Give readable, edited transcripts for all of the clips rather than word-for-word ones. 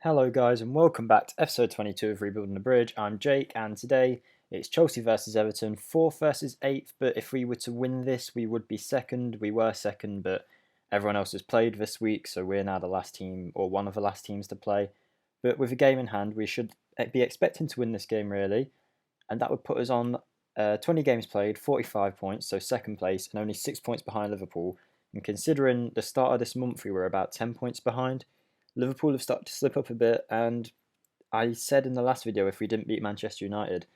Hello guys and welcome back to episode 22 of Rebuilding the Bridge. I'm Jake and today it's Chelsea versus Everton, 4th versus 8th, but if we were to win this we would be second. We were second, but everyone else has played this week, so we're now the last team or one of the last teams to play. But with a game in hand we should be expecting to win this game really, and that would put us on 20 games played, 45 points, so second place and only 6 points behind Liverpool. And considering the start of this month we were about 10 points behind, Liverpool have started to slip up a bit, and I said in the last video if we didn't beat Manchester United,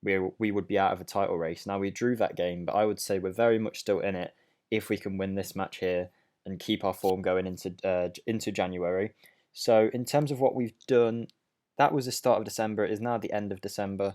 we would be out of a title race. Now we drew that game, but I would say we're very much still in it if we can win this match here and keep our form going into January. So in terms of what we've done, that was the start of December. It is now the end of December.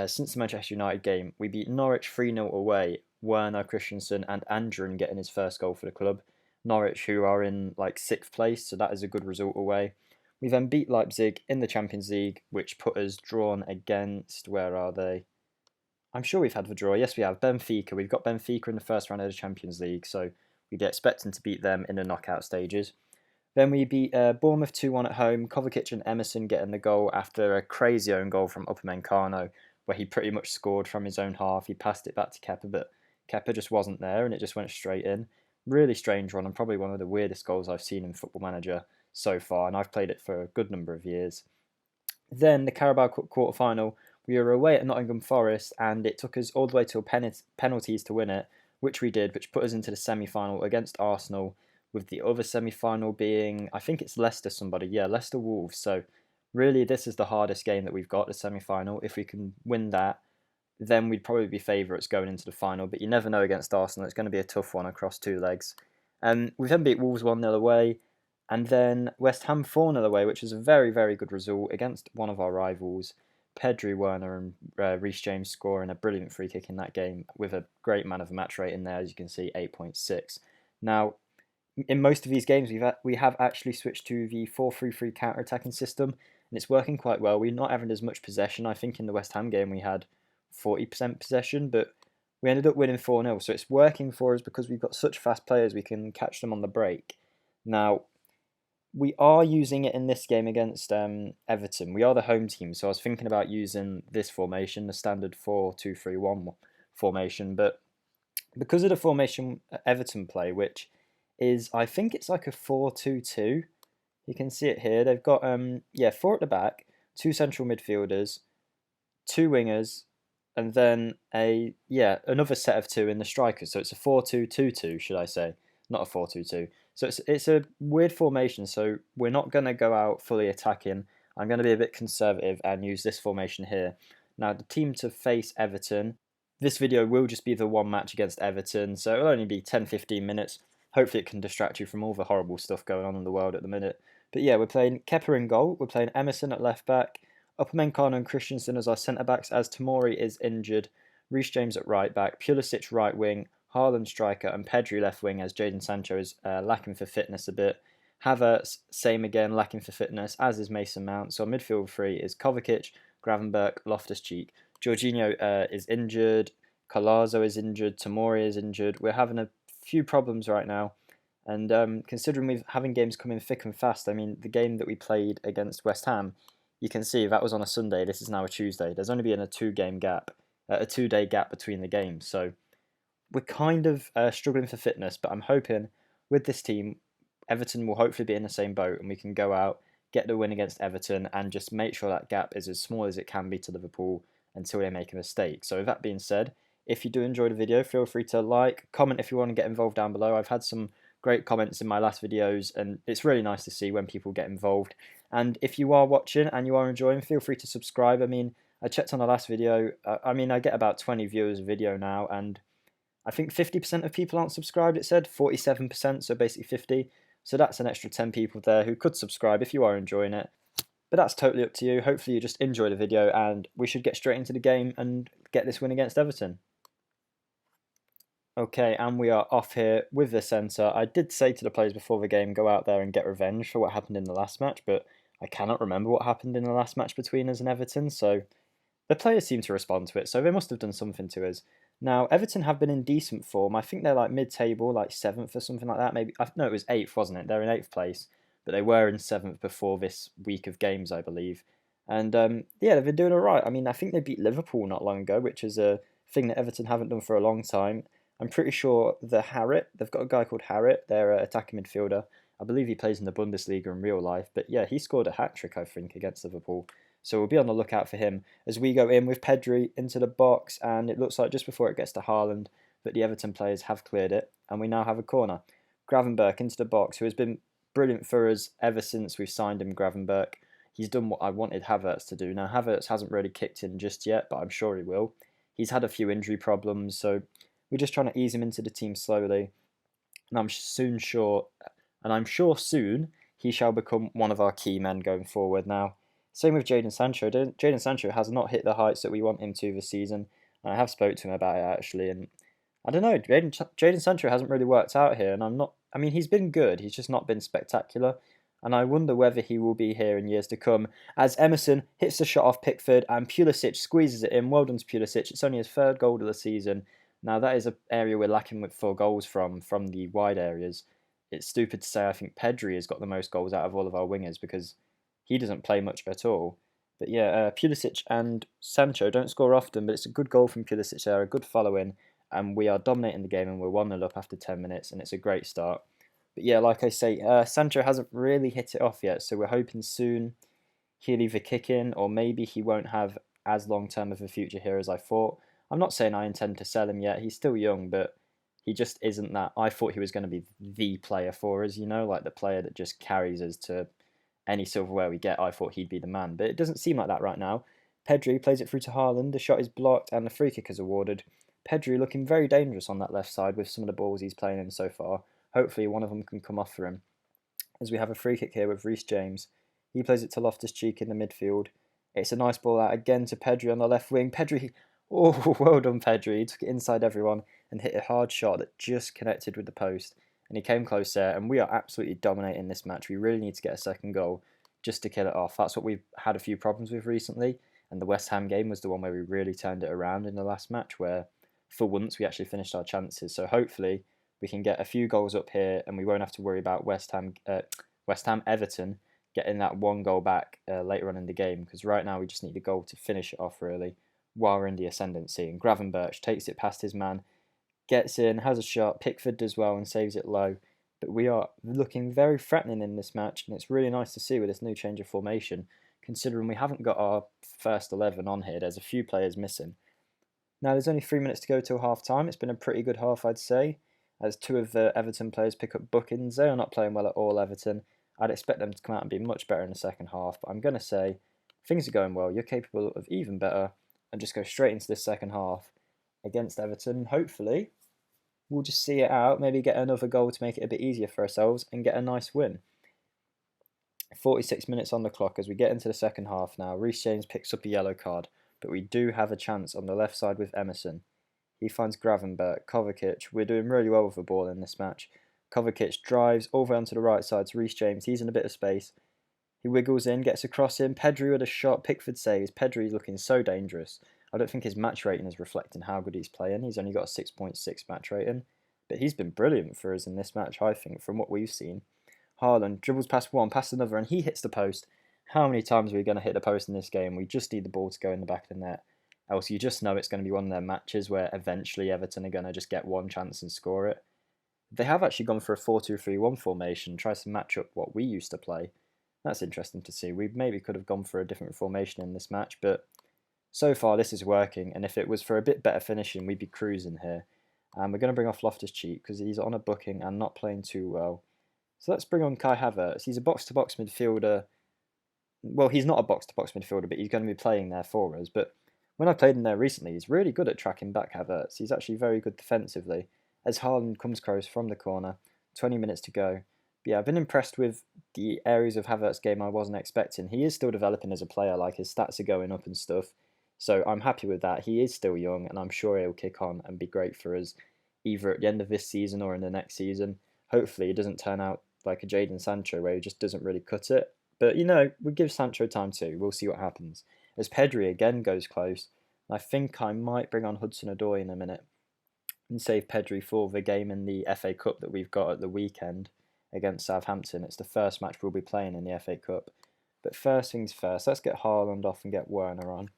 Since the Manchester United game, we beat Norwich 3-0 away. Werner, Christensen and Andren getting his first goal for the club. Norwich, who are in like 6th place, so that is a good result away. We then beat Leipzig in the Champions League, which put us drawn against, where are they? I'm sure we've had the draw. Yes, we have. Benfica. We've got Benfica in the first round of the Champions League, so we'd be expecting to beat them in the knockout stages. Then we beat Bournemouth 2-1 at home. Kovacic and Emerson getting the goal after a crazy own goal from Upamecano, where he pretty much scored from his own half. He passed it back to Kepa, but Kepa just wasn't there, and it just went straight in. Really strange one, and probably one of the weirdest goals I've seen in Football Manager so far, and I've played it for a good number of years. Then the Carabao Cup quarter-final, we were away at Nottingham Forest, and it took us all the way to penalties to win it, which we did, which put us into the semi-final against Arsenal, with the other semi-final being, I think it's Leicester somebody, yeah, Leicester Wolves. So really this is the hardest game that we've got, the semi-final. If we can win that, then we'd probably be favourites going into the final, but you never know against Arsenal. It's going to be a tough one across 2 legs. We then beat Wolves 1-0 away, and then West Ham 4-0 away, which is a very, very good result against one of our rivals. Pedri, Werner and Reece James scoring a brilliant free kick in that game with a great man of the match rate in there, as you can see, 8.6. Now, in most of these games, we have actually switched to the 4-3-3 counter-attacking system, and it's working quite well. We're not having as much possession. I think in the West Ham game we had 40% possession, but we ended up winning 4-0. So it's working for us because we've got such fast players, we can catch them on the break. Now, we are using it in this game against Everton. We are the home team, so I was thinking about using this formation, the standard 4-2-3-1 formation, but because of the formation Everton play, which is, I think it's like a 4-2-2. You can see it here. They've got 4 at the back, 2 central midfielders, 2 wingers, and then another set of 2 in the strikers. So it's a 4-2-2-2, should I say, not a 4-2-2. So it's a weird formation. So we're not going to go out fully attacking. I'm going to be a bit conservative and use this formation here. Now the team to face Everton. This video will just be the one match against Everton, so it'll only be 10-15 minutes. Hopefully it can distract you from all the horrible stuff going on in the world at the minute. But yeah, we're playing Kepa in goal. We're playing Emerson at left back. Upamecano and Christensen as our centre-backs, as Tomori is injured, Reece James at right-back, Pulisic right wing, Haaland striker, and Pedri left wing as Jadon Sancho is lacking for fitness a bit. Havertz, same again, lacking for fitness, as is Mason Mount. So our midfield 3 is Kovacic, Gravenberch, Loftus-Cheek. Jorginho is injured, Colazo is injured, Tomori is injured. We're having a few problems right now. And considering we're having games coming thick and fast, I mean, the game that we played against West Ham, you can see that was on a Sunday. This is now a Tuesday. There's only been a 2-day gap between the games. So we're kind of struggling for fitness, but I'm hoping with this team, Everton will hopefully be in the same boat and we can go out, get the win against Everton and just make sure that gap is as small as it can be to Liverpool until they make a mistake. So with that being said, if you do enjoy the video, feel free to like, comment if you want to get involved down below. I've had some great comments in my last videos and it's really nice to see when people get involved. And if you are watching and you are enjoying, feel free to subscribe. I mean, I checked on the last video. I get about 20 viewers a video now, and I think 50% of people aren't subscribed, it said. 47%, so basically 50. So that's an extra 10 people there who could subscribe if you are enjoying it. But that's totally up to you. Hopefully you just enjoy the video, and we should get straight into the game and get this win against Everton. Okay, and we are off here with the centre. I did say to the players before the game, go out there and get revenge for what happened in the last match, but I cannot remember what happened in the last match between us and Everton, so the players seem to respond to it, so they must have done something to us. Now, Everton have been in decent form. I think they're like mid-table, like 7th or something like that. Maybe no, it was 8th, wasn't it? They're in 8th place. but they were in 7th before this week of games, I believe. And yeah, they've been doing all right. I mean, I think they beat Liverpool not long ago, which is a thing that Everton haven't done for a long time. I'm pretty sure they've got a guy called Harrit, their attacking midfielder. I believe he plays in the Bundesliga in real life, but yeah, he scored a hat-trick, I think, against Liverpool. So we'll be on the lookout for him as we go in with Pedri into the box, and it looks like just before it gets to Haaland that the Everton players have cleared it, and we now have a corner. Gravenberch into the box, who has been brilliant for us ever since we've signed him, Gravenberch. He's done what I wanted Havertz to do. Now, Havertz hasn't really kicked in just yet, but I'm sure he will. He's had a few injury problems, so we're just trying to ease him into the team slowly. And I'm sure soon he shall become one of our key men going forward now. Same with Jadon Sancho. Jadon Sancho has not hit the heights that we want him to this season. And I have spoke to him about it actually, and I don't know. Jadon Sancho hasn't really worked out here, and I'm not. I mean, he's been good. He's just not been spectacular, and I wonder whether he will be here in years to come. As Emerson hits the shot off Pickford, and Pulisic squeezes it in. Well done to Pulisic. It's only his 3rd goal of the season. Now that is an area we're lacking with 4 goals from the wide areas. It's stupid to say I think Pedri has got the most goals out of all of our wingers because he doesn't play much at all. But yeah, Pulisic and Sancho don't score often, but it's a good goal from Pulisic there, a good follow-in, and we are dominating the game and we're 1-0 up after 10 minutes, and it's a great start. But yeah, like I say, Sancho hasn't really hit it off yet, so we're hoping soon he'll either kick in or maybe he won't have as long-term of a future here as I thought. I'm not saying I intend to sell him yet, he's still young, but he just isn't that. I thought he was going to be the player for us, like the player that just carries us to any silverware we get. I thought he'd be the man, but it doesn't seem like that right now. Pedri plays it through to Haaland, the shot is blocked and the free kick is awarded. Pedri looking very dangerous on that left side with some of the balls he's playing in so far. Hopefully one of them can come off for him. As we have a free kick here with Reece James. He plays it to Loftus-Cheek in the midfield. It's a nice ball out again to Pedri on the left wing. Pedri, oh, well done Pedri. He took it inside everyone and hit a hard shot that just connected with the post. And he came close there, and we are absolutely dominating this match. We really need to get a second goal just to kill it off. That's what we've had a few problems with recently, and the West Ham game was the one where we really turned it around in the last match, where for once we actually finished our chances. So hopefully we can get a few goals up here, and we won't have to worry about West Ham Everton getting that 1 goal back later on in the game, because right now we just need a goal to finish it off really while we're in the ascendancy. And Gravenberch takes it past his man, gets in, has a shot, Pickford does well and saves it low. But we are looking very threatening in this match, and it's really nice to see with this new change of formation, considering we haven't got our first 11 on here. There's a few players missing. Now there's only 3 minutes to go till half time. It's been a pretty good half, I'd say, as 2 of the Everton players pick up bookings. They are not playing well at all, Everton. I'd expect them to come out and be much better in the second half, but I'm going to say things are going well. You're capable of even better, and just go straight into this second half against Everton. Hopefully we'll just see it out, maybe get another goal to make it a bit easier for ourselves and get a nice win. 46 minutes on the clock as we get into the second half now. Reece James picks up a yellow card, but we do have a chance on the left side with Emerson. He finds Gravenberch, Kovacic. We're doing really well with the ball in this match. Kovacic drives all the way onto the right side to Reece James. He's in a bit of space. He wiggles in, gets across him. Pedri with a shot. Pickford saves. Pedri looking so dangerous. I don't think his match rating is reflecting how good he's playing. He's only got a 6.6 match rating. But he's been brilliant for us in this match, I think, from what we've seen. Haaland dribbles past one, past another, and he hits the post. How many times are we going to hit the post in this game? We just need the ball to go in the back of the net. Else you just know it's going to be one of their matches where eventually Everton are going to just get one chance and score it. They have actually gone for a 4-2-3-1 formation, tries to match up what we used to play. That's interesting to see. We maybe could have gone for a different formation in this match, but so far this is working, and if it was for a bit better finishing, we'd be cruising here. And we're going to bring off Loftus-Cheek because he's on a booking and not playing too well. So let's bring on Kai Havertz. He's a box-to-box midfielder. Well, he's not a box-to-box midfielder, but he's going to be playing there for us. But when I played him there recently, he's really good at tracking back Havertz. He's actually very good defensively. As Haaland comes close from the corner, 20 minutes to go. But yeah, I've been impressed with the areas of Havertz's game I wasn't expecting. He is still developing as a player, like his stats are going up and stuff. So I'm happy with that. He is still young, and I'm sure he'll kick on and be great for us, either at the end of this season or in the next season. Hopefully, it doesn't turn out like a Jadon Sancho where he just doesn't really cut it. But, we give Sancho time too. We'll see what happens. As Pedri again goes close, I think I might bring on Hudson-Odoi in a minute and save Pedri for the game in the FA Cup that we've got at the weekend. against Southampton. It's the first match we'll be playing in the FA Cup. But first things first, let's get Haaland off and get Werner on.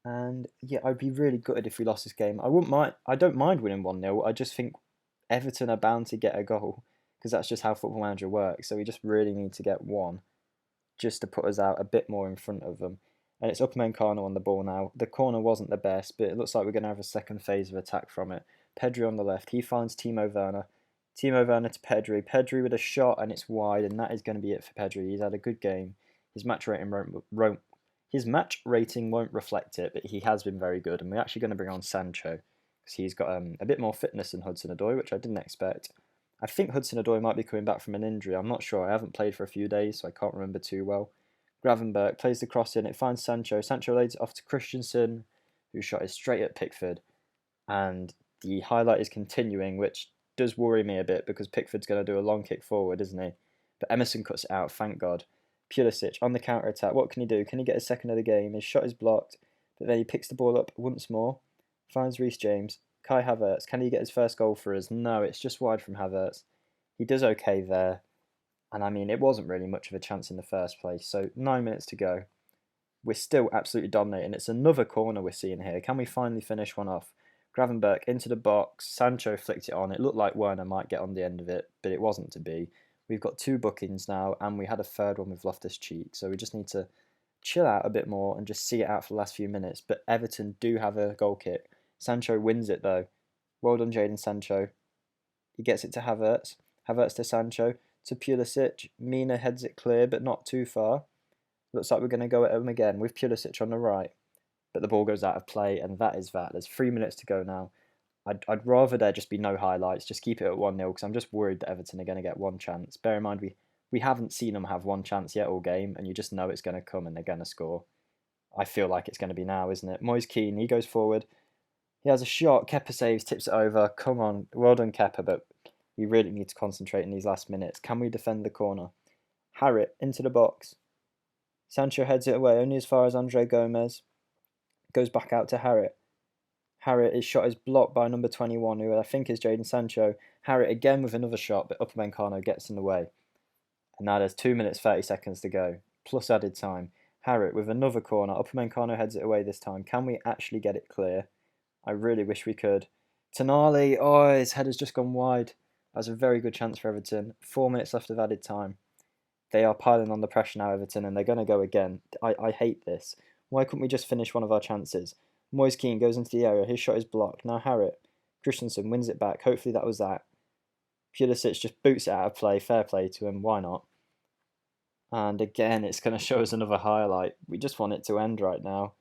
And yeah, I'd be really gutted if we lost this game. I don't mind winning 1-0. I just think Everton are bound to get a goal because that's just how Football Manager works. So we just really need to get one just to put us out a bit more in front of them. And it's Upamecano on the ball now. The corner wasn't the best, but it looks like we're going to have a second phase of attack from it. Pedri on the left. He finds Timo Werner. Timo Werner to Pedri. Pedri with a shot, and it's wide, and that is going to be it for Pedri. He's had a good game. His match rating won't reflect it, but he has been very good. And we're actually going to bring on Sancho because he's got a bit more fitness than Hudson-Odoi, which I didn't expect. I think Hudson-Odoi might be coming back from an injury. I'm not sure. I haven't played for a few days, so I can't remember too well. Gravenberch plays the cross in. It finds Sancho. Sancho lays it off to Christensen, who shot it straight at Pickford. And the highlight is continuing, which does worry me a bit because Pickford's going to do a long kick forward, isn't he? But Emerson cuts it out, thank God. Pulisic on the counter-attack. What can he do? Can he get his second of the game? His shot is blocked, but then he picks the ball up once more. Finds Reece James. Kai Havertz. Can he get his first goal for us? No, it's just wide from Havertz. He does okay there. And I mean, it wasn't really much of a chance in the first place. So 9 minutes to go. We're still absolutely dominating. It's another corner we're seeing here. Can we finally finish one off? Gravenberch into the box. Sancho flicked it on. It looked like Werner might get on the end of it, but it wasn't to be. We've got 2 bookings now, and we had a third one with Loftus-Cheek. So we just need to chill out a bit more and just see it out for the last few minutes. But Everton do have a goal kick. Sancho wins it, though. Well done, Jadon Sancho. He gets it to Havertz. Havertz to Sancho. To Pulisic. Mina heads it clear, but not too far. Looks like we're going to go at him again with Pulisic on the right. But the ball goes out of play, and that is that. There's 3 minutes to go now. I'd rather there just be no highlights. Just keep it at 1-0 because I'm just worried that Everton are going to get one chance. Bear in mind, we haven't seen them have one chance yet all game, and you just know it's going to come and they're going to score. I feel like it's going to be now, isn't it? Moise Kean, he goes forward. He has a shot. Kepa saves, tips it over. Come on. Well done, Kepa, but we really need to concentrate in these last minutes. Can we defend the corner? Harrit into the box. Sancho heads it away only as far as Andre Gomez. Goes back out to Harrit. Harrit, his shot is blocked by number 21, who I think is Jadon Sancho. Harrit again with another shot, but Upamecano gets in the way. And now there's 2 minutes 30 seconds to go, plus added time. Harrit with another corner. Upamecano heads it away this time. Can we actually get it clear? I really wish we could. Tonali, oh, his header's just gone wide. That was a very good chance for Everton. 4 minutes left of added time. They are piling on the pressure now, Everton, and they're going to go again. I hate this. Why couldn't we just finish one of our chances? Moise Kean goes into the area. His shot is blocked. Now Harrit. Christensen wins it back. Hopefully that was that. Pulisic just boots it out of play. Fair play to him. Why not? And again, it's going to show us another highlight. We just want it to end right now.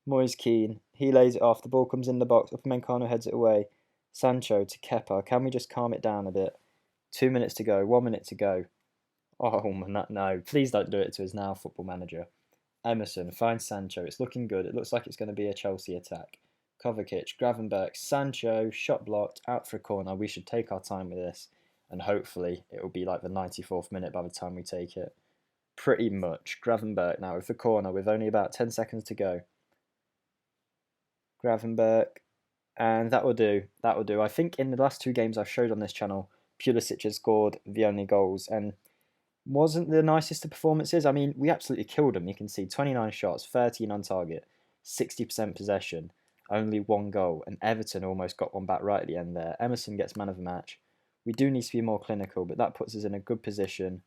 Moise Kean. He lays it off. The ball comes in the box. Upamecano heads it away. Sancho to Kepa. Can we just calm it down a bit? 2 minutes to go. 1 minute to go. Oh, man, no. Please don't do it to us now, Football Manager. Emerson finds Sancho. It's looking good. It looks like it's going to be a Chelsea attack. Kovacic, Gravenberch, Sancho, shot blocked, out for a corner. We should take our time with this, and hopefully it will be like the 94th minute by the time we take it. Pretty much. Gravenberch now with the corner with only about 10 seconds to go. Gravenberch, and that will do. That will do. I think in the last 2 games I've showed on this channel, Pulisic has scored the only goals, and wasn't the nicest of performances. I mean, we absolutely killed them. You can see 29 shots, 13 on target, 60% possession, only 1 goal, and Everton almost got one back right at the end there. Emerson gets man of the match. We do need to be more clinical, but that puts us in a good position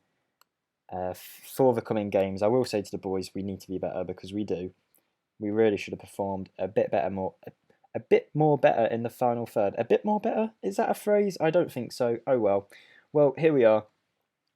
for the coming games. I will say to the boys, we need to be better because we do. We really should have performed a bit more better in the final third. A bit more better? Is that a phrase? I don't think so. Oh well. Well, here we are.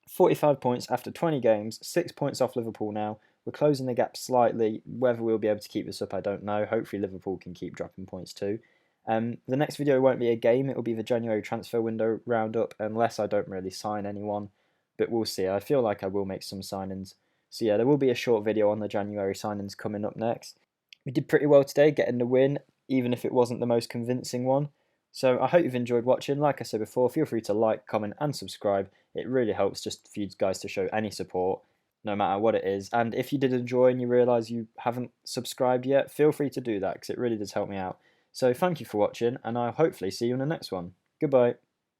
45 points after 20 games, 6 points off Liverpool now. We're closing the gap slightly. Whether we'll be able to keep this up, I don't know. Hopefully Liverpool can keep dropping points too. The next video won't be a game. It will be the January transfer window roundup, unless I don't really sign anyone. But we'll see. I feel like I will make some signings. So yeah, there will be a short video on the January signings coming up next. We did pretty well today, getting the win, even if it wasn't the most convincing one. So I hope you've enjoyed watching. Like I said before, feel free to like, comment and subscribe. It really helps just for you guys to show any support, no matter what it is. And if you did enjoy and you realise you haven't subscribed yet, feel free to do that because it really does help me out. So thank you for watching, and I'll hopefully see you in the next one. Goodbye.